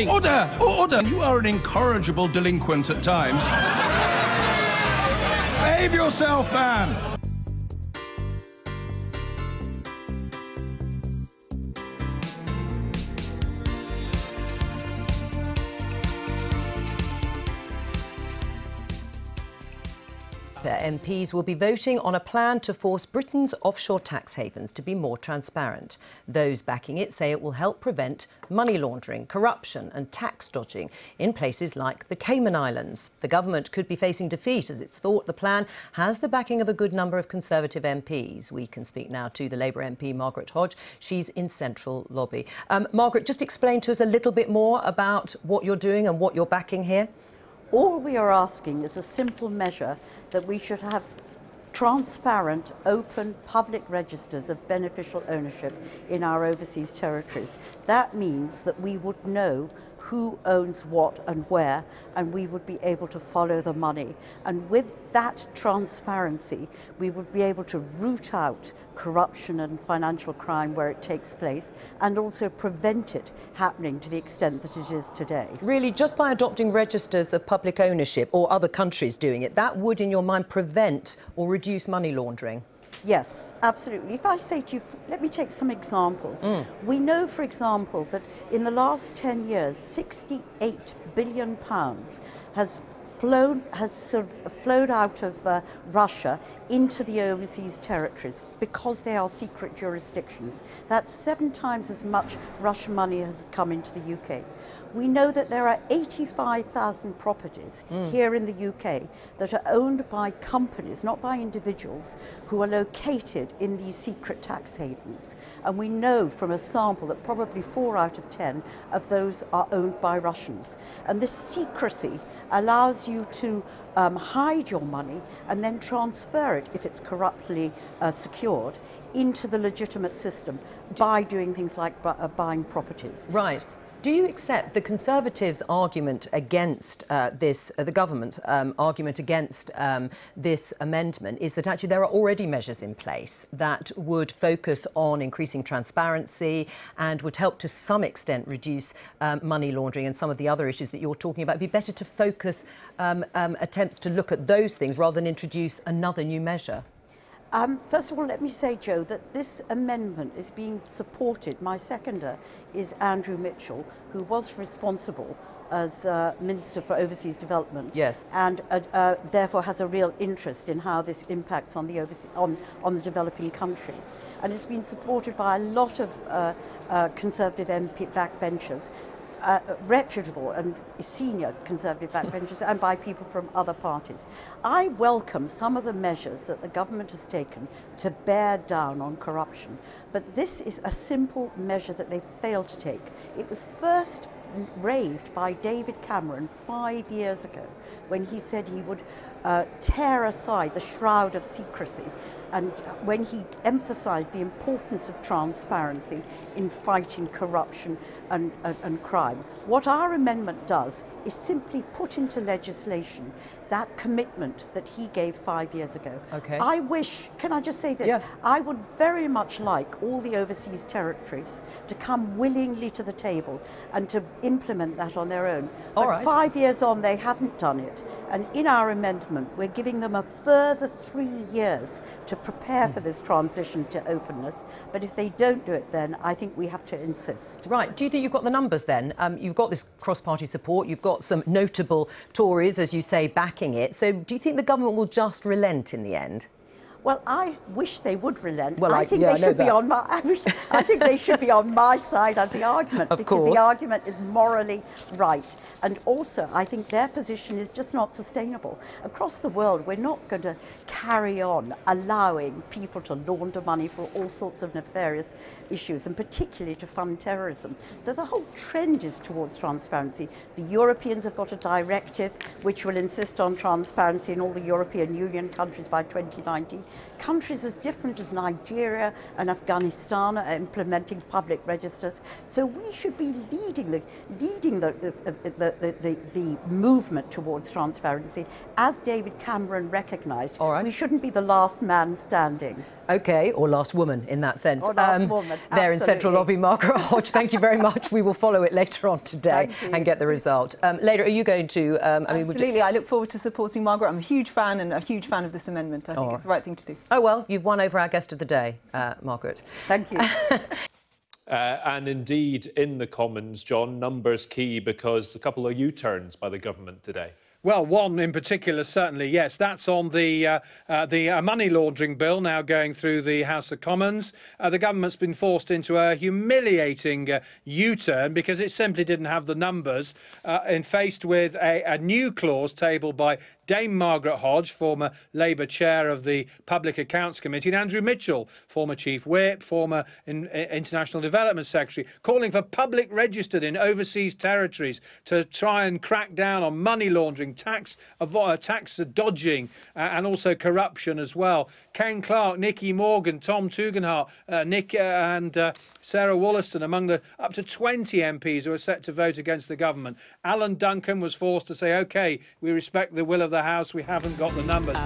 Order! Order! You are an incorrigible delinquent at times. Behave yourself, man! MPs will be voting on a plan to force Britain's offshore tax havens to be more transparent. Those backing it say it will help prevent money laundering, corruption and tax dodging in places like the Cayman Islands. The government could be facing defeat as it's thought the plan has the backing of a good number of Conservative MPs. We can speak now to the Labour MP Margaret Hodge. She's in Central Lobby. Margaret, just explain to us a little bit more about what you're doing and what you're backing here. All we are asking is a simple measure that we should have transparent, open, public registers of beneficial ownership in our overseas territories. That means that we would know who owns what and where, and we would be able to follow the money. And with that transparency, we would be able to root out corruption and financial crime where it takes place, and also prevent it happening to the extent that it is today. Really, just by adopting registers of public ownership, or other countries doing it, that would, in your mind, prevent or reduce money laundering? Yes, absolutely. If I say to you, let me take some examples. We know, for example, that in the last 10 years, £68 billion has flowed out of Russia into the overseas territories because they are secret jurisdictions. That's 7 times as much Russian money has come into the UK. We know that there are 85,000 properties here in the UK that are owned by companies, not by individuals, who are located in these secret tax havens. And we know from a sample that probably 4 out of 10 of those are owned by Russians. And this secrecy allows you to hide your money and then transfer it, if it's corruptly secured, into the legitimate system by doing things like buying properties. Right. Do you accept the Conservatives' argument against the government's argument against this amendment is that actually there are already measures in place that would focus on increasing transparency and would help to some extent reduce money laundering and some of the other issues that you're talking about? It'd be better to focus attempts to look at those things rather than introduce another new measure. First of all, let me say, Joe, that this amendment is being supported. My seconder is Andrew Mitchell, who was responsible as Minister for Overseas Development, yes, and therefore has a real interest in how this impacts on the on the developing countries. And it's been supported by a lot of Conservative MP backbenchers, reputable and senior Conservative backbenchers, and by people from other parties. I welcome some of the measures that the government has taken to bear down on corruption, but this is a simple measure that they failed to take. It was first raised by David Cameron 5 years ago when he said he would tear aside the shroud of secrecy, and when he emphasised the importance of transparency in fighting corruption and crime. What our amendment does is simply put into legislation that commitment that he gave 5 years ago. Okay. I wish, can I just say this? Yeah. I would very much like all the overseas territories to come willingly to the table and to implement that on their own. All but right. 5 years on, they haven't done it. And in our amendment, we're giving them a further 3 years to prepare for this transition to openness. But if they don't do it, then I think we have to insist. Right. Do you think you've got the numbers then? You've got this cross-party support, you've got some notable Tories, as you say, backing it. So do you think the government will just relent in the end? Well, I wish they would relent. Well, I think they should be on my. I think they should be on my side of the argument, because the argument is morally right, and also I think their position is just not sustainable. Across the world, we're not going to carry on allowing people to launder money for all sorts of nefarious issues, and particularly to fund terrorism. So the whole trend is towards transparency. The Europeans have got a directive which will insist on transparency in all the European Union countries by 2019. Countries as different as Nigeria and Afghanistan are implementing public registers. So we should be leading the movement towards transparency, as David Cameron recognised. All right. We shouldn't be the last man standing. OK, or last woman in that sense. Or last woman, there in Central Lobby, Margaret Hodge, thank you very much. We will follow it later on today and get the result. Later, are you going to... Absolutely, I look forward to supporting Margaret. I'm a huge fan and a huge fan of this amendment. I think it's the right thing to do. Oh, well, you've won over our guest of the day, Margaret. Thank you. And indeed, in the Commons, John, numbers key because a couple of U-turns by the government today. Well, one in particular, certainly, yes. That's on the money laundering bill now going through the House of Commons. The government's been forced into a humiliating U-turn because it simply didn't have the numbers and faced with a new clause tabled by Dame Margaret Hodge, former Labour chair of the Public Accounts Committee, and Andrew Mitchell, former Chief Whip, former International Development Secretary, calling for public registered in overseas territories to try and crack down on money laundering, tax dodging and also corruption as well. Ken Clarke, Nicky Morgan, Tom Tugendhat, Nick and Sarah Wollaston among the up to 20 MPs who are set to vote against the government. Alan Duncan was forced to say, OK, we respect the will of the House, we haven't got the numbers.